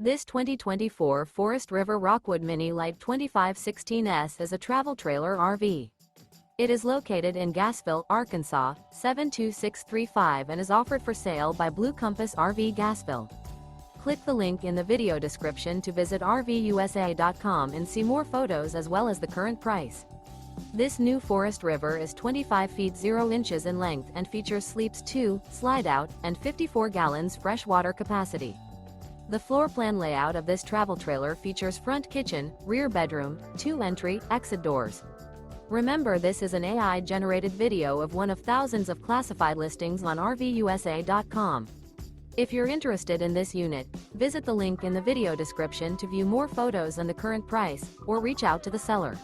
This 2024 Forest River Rockwood Mini Lite 2516S is a travel trailer RV. It is located in Gassville, Arkansas, 72635 and is offered for sale by Blue Compass RV Gassville. Click the link in the video description to visit RVUSA.com and see more photos as well as the current price. This new Forest River is 25 feet 0 inches in length and features sleeps 2, Slideout, and 54 gallons fresh water capacity. The floor plan layout of this travel trailer features front kitchen, rear bedroom, 2 entry, exit doors. Remember, this is an AI-generated video of one of thousands of classified listings on RVUSA.com. If you're interested in this unit, visit the link in the video description to view more photos and the current price, or reach out to the seller.